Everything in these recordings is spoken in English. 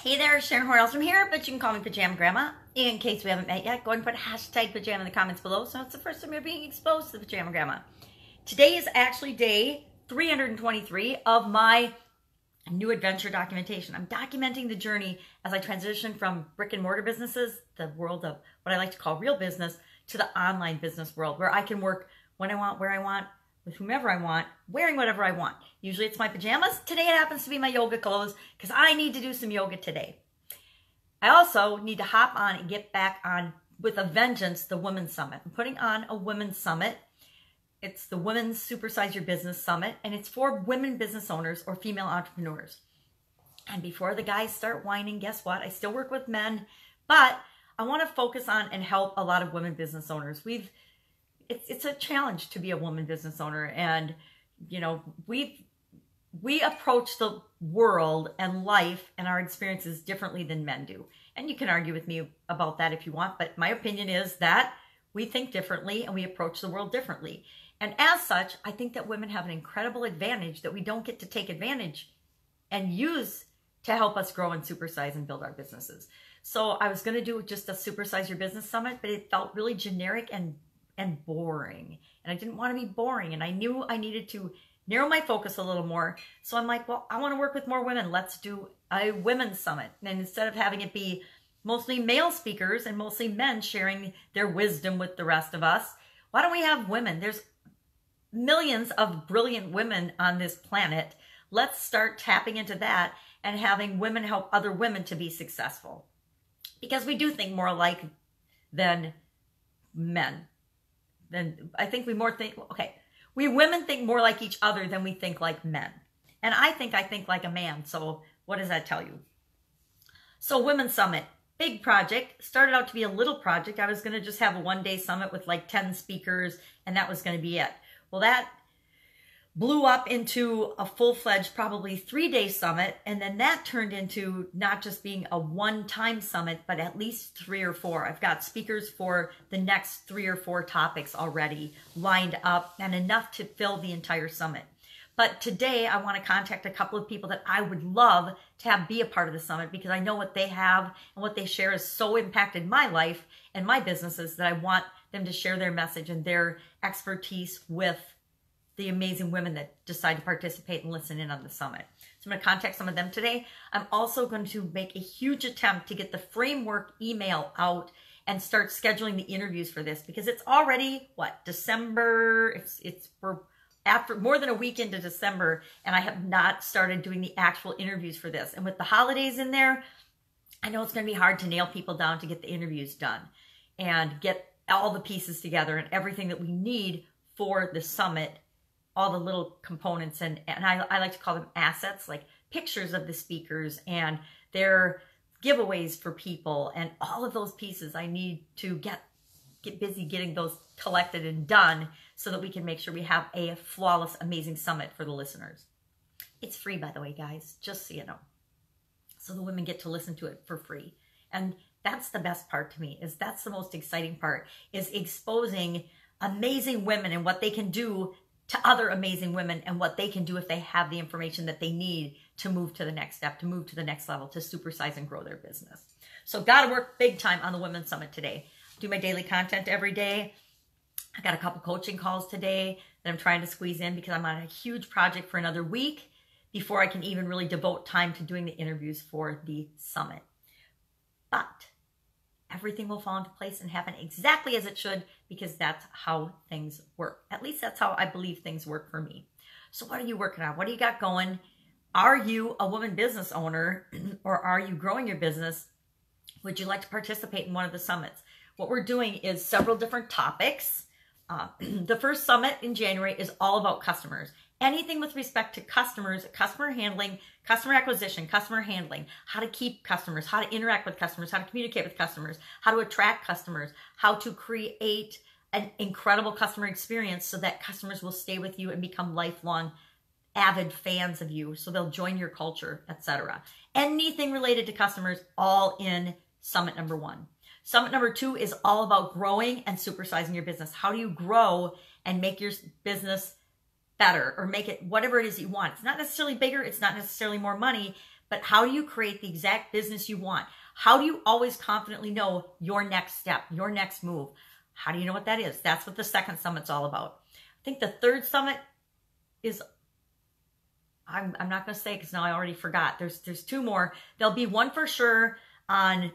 Hey there, Sharon Horne-Ellstrom here, but you can call me Pajama Grandma. In case we haven't met yet, go ahead and put hashtag pajama in the comments below so it's the first time you're being exposed to the Pajama Grandma. Today is actually day 323 of my new adventure documentation. I'm documenting the journey as I transition from brick and mortar businesses, the world of what I like to call real business, to the online business world where I can work when I want, where I want, with whomever I want, wearing whatever I want. Usually it's my pajamas. Today it happens to be my yoga clothes because I need to do some yoga today. I also need to hop on and get back on with a vengeance the Women's Summit. I'm putting on a Women's Summit. It's the Women's Supersize Your Business Summit, and it's for women business owners or female entrepreneurs. And before the guys start whining, guess what? I still work with men, but I want to focus on and help a lot of women business owners. It's a challenge to be a woman business owner, and you know, we approach the world and life and our experiences differently than men do. And you can argue with me about that if you want, but my opinion is that we think differently and we approach the world differently. And as such, I think that women have an incredible advantage that we don't get to take advantage and use to help us grow and supersize and build our businesses. So I was going to do just a Supersize Your Business Summit, but it felt really generic and boring. And I didn't want to be boring. And I knew I needed to narrow my focus a little more. So I'm like, well, I want to work with more women. Let's do a women's summit. And instead of having it be mostly male speakers and mostly men sharing their wisdom with the rest of us, why don't we have women? There's millions of brilliant women on this planet. Let's start tapping into that and having women help other women to be successful. Because we do think more alike than men. Then I think we women think more like each other than we think like men. And I think like a man. So what does that tell you? So Women's Summit, big project. Started out to be a little project. I was going to just have a one-day summit with like 10 speakers, and that was going to be it. Well, that blew up into a full-fledged, probably 3-day summit. And then that turned into not just being a one-time summit, but at least 3 or 4. I've got speakers for the next 3 or 4 topics already lined up and enough to fill the entire summit. But today I want to contact a couple of people that I would love to have be a part of the summit because I know what they have and what they share has so impacted my life and my businesses that I want them to share their message and their expertise with the amazing women that decide to participate and listen in on the summit. So I'm going to contact some of them today. I'm also going to make a huge attempt to get the framework email out and start scheduling the interviews for this because it's already, December? We're after more than a week into December, and I have not started doing the actual interviews for this. And with the holidays in there, I know it's going to be hard to nail people down to get the interviews done and get all the pieces together and everything that we need for the summit, all the little components, and I like to call them assets, like pictures of the speakers and their giveaways for people and all of those pieces. I need to get busy getting those collected and done so that we can make sure we have a flawless, amazing summit for the listeners. It's free, by the way, guys, just so you know. So the women get to listen to it for free. And that's the best part to me, is that's the most exciting part, is exposing amazing women and what they can do to other amazing women and what they can do if they have the information that they need to move to the next step, to move to the next level, to supersize and grow their business. So got to work big time on the Women's Summit today. Do my daily content every day. I got a couple coaching calls today that I'm trying to squeeze in because I'm on a huge project for another week before I can even really devote time to doing the interviews for the summit. But everything will fall into place and happen exactly as it should because that's how things work. At least that's how I believe things work for me. So what are you working on? What do you got going? Are you a woman business owner or are you growing your business? Would you like to participate in one of the summits? What we're doing is several different topics. The first summit in January is all about customers. Anything with respect to customers, customer handling, customer acquisition, customer handling, how to keep customers, how to interact with customers, how to communicate with customers, how to attract customers, how to create an incredible customer experience so that customers will stay with you and become lifelong avid fans of you, so they'll join your culture, etc. Anything related to customers, all in summit number 1. Summit number 2 is all about growing and supersizing your business. How do you grow and make your business better or make it whatever it is you want? It's not necessarily bigger. It's not necessarily more money, but how do you create the exact business you want? How do you always confidently know your next step, your next move? How do you know what that is? That's what the second summit's all about. I think the third summit is, I'm not going to say because now I already forgot. There's two more. There'll be one for sure on,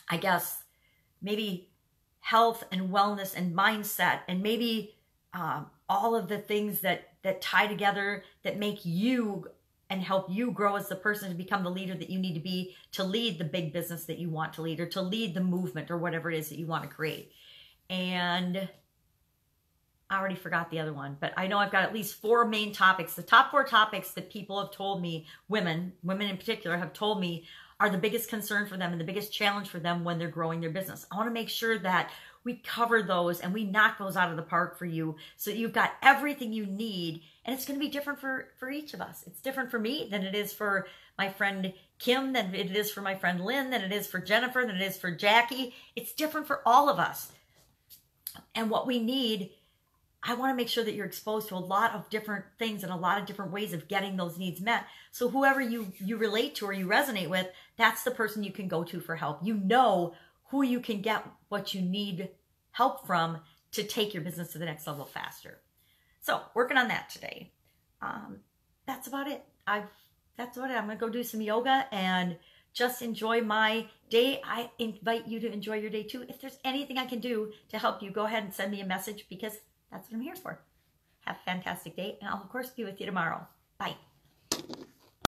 I guess, maybe health and wellness and mindset, and maybe all of the things that tie together that make you and help you grow as the person to become the leader that you need to be to lead the big business that you want to lead, or to lead the movement or whatever it is that you want to create. And I already forgot the other one, but I know I've got at least 4 main topics. The top 4 topics that people have told me, women in particular, have told me are the biggest concern for them and the biggest challenge for them when they're growing their business. I want to make sure that we cover those and we knock those out of the park for you so that you've got everything you need. And it's going to be different for each of us. It's different for me than it is for my friend Kim, than it is for my friend Lynn, than it is for Jennifer, than it is for Jackie. It's different for all of us. And what we need, I want to make sure that you're exposed to a lot of different things and a lot of different ways of getting those needs met. So whoever you relate to or you resonate with, that's the person you can go to for help. You know who you can get what you need help from to take your business to the next level faster. So working on that today. That's about it. That's about it. I'm going to go do some yoga and just enjoy my day. I invite you to enjoy your day too. If there's anything I can do to help you, go ahead and send me a message, because that's what I'm here for. Have a fantastic day, and I'll of course be with you tomorrow. Bye.